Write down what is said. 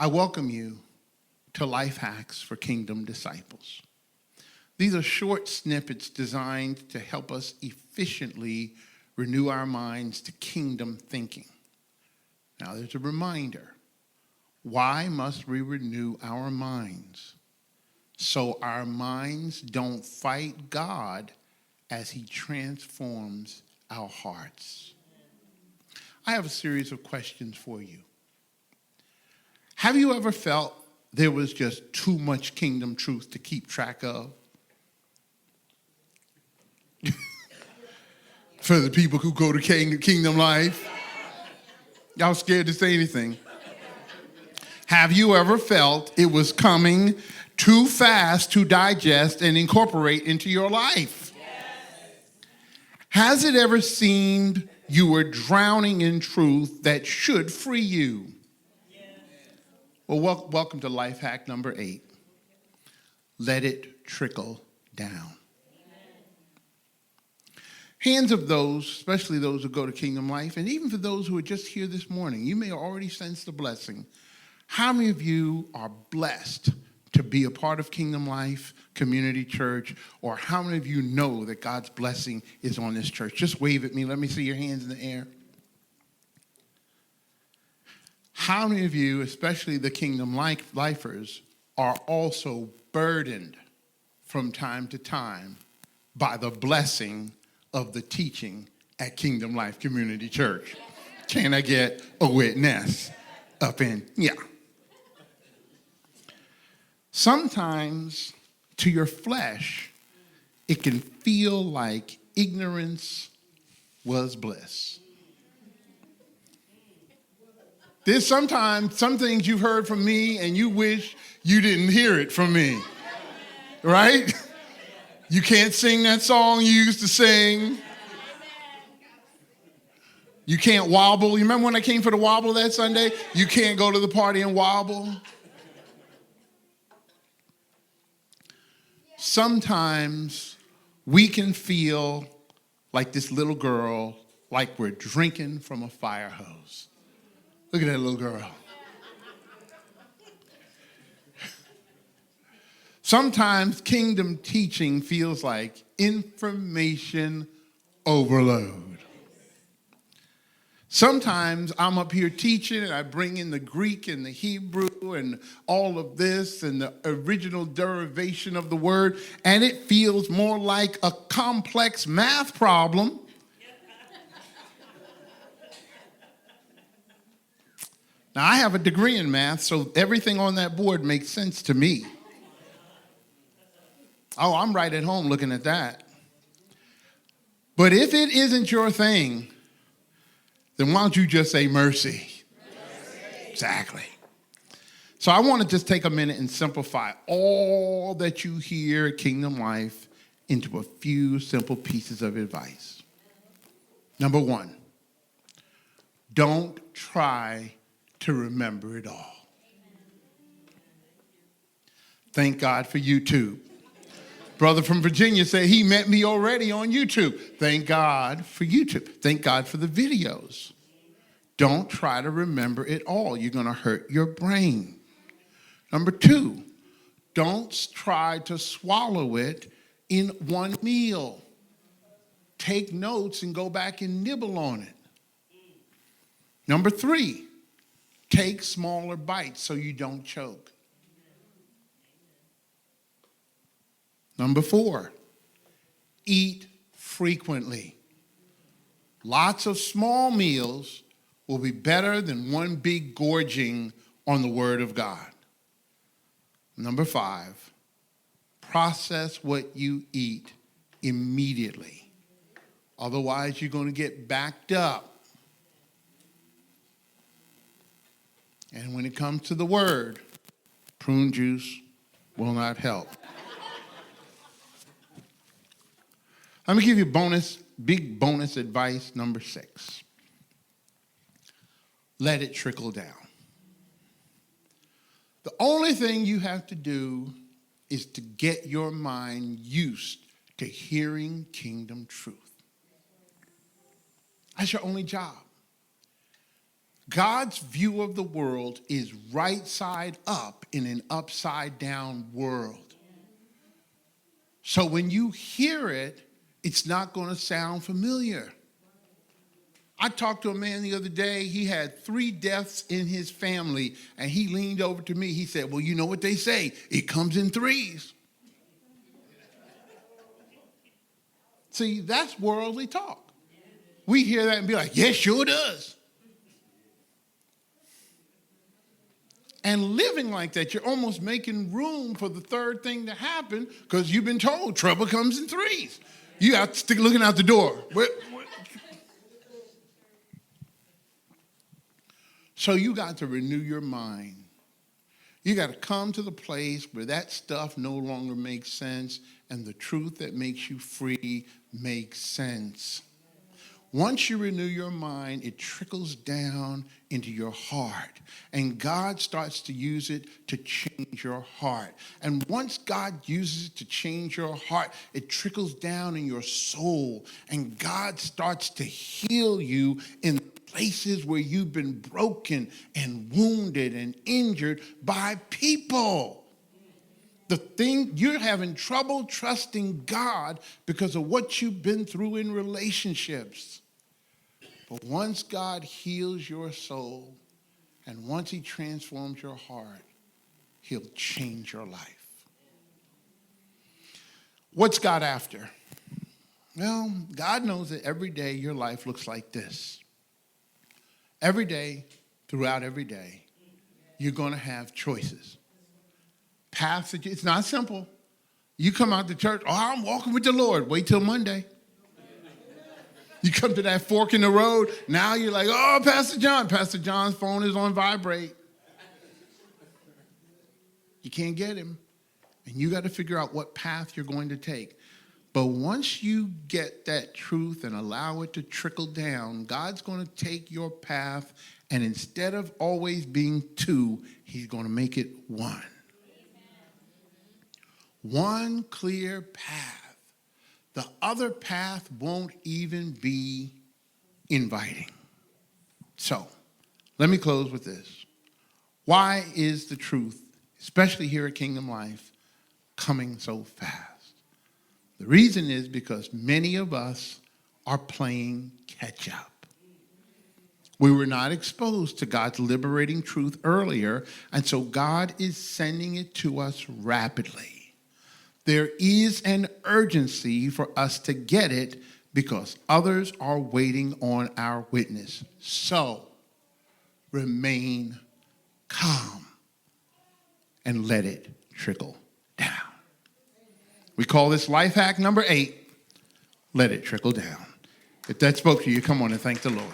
I welcome you to Life Hacks for Kingdom Disciples. These are short snippets designed to help us efficiently renew our minds to kingdom thinking. Now, there's a reminder. Why must we renew our minds? So our minds don't fight God as he transforms our hearts. I have a series of questions for you. Have you ever felt there was just too much kingdom truth to keep track of? For the people who go to Kingdom Life, y'all scared to say anything. Have you ever felt it was coming too fast to digest and incorporate into your life? Yes. Has it ever seemed you were drowning in truth that should free you? Yes. Well, welcome to Life Hack number 8. Let it trickle down. Hands of those, especially those who go to Kingdom Life, and even for those who are just here this morning, you may already sense the blessing. How many of you are blessed to be a part of Kingdom Life Community Church, or how many of you know that God's blessing is on this church? Just wave at me. Let me see your hands in the air. How many of you, especially the Kingdom Lifers, are also burdened from time to time by the blessing of the teaching at Kingdom Life Community Church? Can I get a witness up in? Yeah. Sometimes to your flesh, it can feel like ignorance was bliss. There's sometimes some things you've heard from me and you wish you didn't hear it from me, right? You can't sing that song you used to sing. You can't wobble. You remember when I came for the wobble that Sunday? You can't go to the party and wobble. Sometimes we can feel like this little girl, like we're drinking from a fire hose. Look at that little girl. Sometimes kingdom teaching feels like information overload. Sometimes I'm up here teaching and I bring in the Greek and the Hebrew and all of this and the original derivation of the word, and it feels more like a complex math problem. Now, I have a degree in math, so everything on that board makes sense to me. Oh, I'm right at home looking at that. But if it isn't your thing, then why don't you just say mercy? Mercy. Exactly. So I want to just take a minute and simplify all that you hear at Kingdom Life into a few simple pieces of advice. Number 1, don't try to remember it all. Thank God for YouTube. Brother from Virginia said he met me already on YouTube. Thank God for YouTube. Thank God for the videos. Don't try to remember it all. You're going to hurt your brain. Number 2, don't try to swallow it in one meal. Take notes and go back and nibble on it. Number 3, take smaller bites so you don't choke. Number 4, eat frequently. Lots of small meals will be better than one big gorging on the Word of God. Number 5, process what you eat immediately. Otherwise, you're going to get backed up. And when it comes to the Word, prune juice will not help. Let me give you big bonus advice, number 6. Let it trickle down. The only thing you have to do is to get your mind used to hearing kingdom truth. That's your only job. God's view of the world is right side up in an upside down world. So when you hear it, it's not going to sound familiar. I talked to a man the other day. He had 3 deaths in his family, and he leaned over to me. He said, well, you know what they say? It comes in 3s. See, that's worldly talk. We hear that and be like, yes, sure does. And living like that, you're almost making room for the third thing to happen because you've been told trouble comes in 3s. You have to stick looking out the door. So you got to renew your mind. You got to come to the place where that stuff no longer makes sense and the truth that makes you free makes sense. Once you renew your mind, it trickles down into your heart. And God starts to use it to change your heart. And once God uses it to change your heart, it trickles down in your soul. And God starts to heal you in places where you've been broken and wounded and injured by people. The thing, you're having trouble trusting God because of what you've been through in relationships. But once God heals your soul and once he transforms your heart, he'll change your life. What's God after? Well, God knows that every day your life looks like this. Every day, throughout every day, you're going to have choices. Paths that it's not simple. You come out to church, I'm walking with the Lord. Wait till Monday. You come to that fork in the road, now you're like, Pastor John's phone is on vibrate. You can't get him. And you got to figure out what path you're going to take. But once you get that truth and allow it to trickle down, God's going to take your path, and instead of always being 2, he's going to make it 1. One clear path. The other path won't even be inviting. So, let me close with this. Why is the truth, especially here at Kingdom Life, coming so fast? The reason is because many of us are playing catch up. We were not exposed to God's liberating truth earlier, and so God is sending it to us rapidly. There is an urgency for us to get it because others are waiting on our witness. So, remain calm and let it trickle down. We call this life hack number 8, let it trickle down. If that spoke to you, come on and thank the Lord.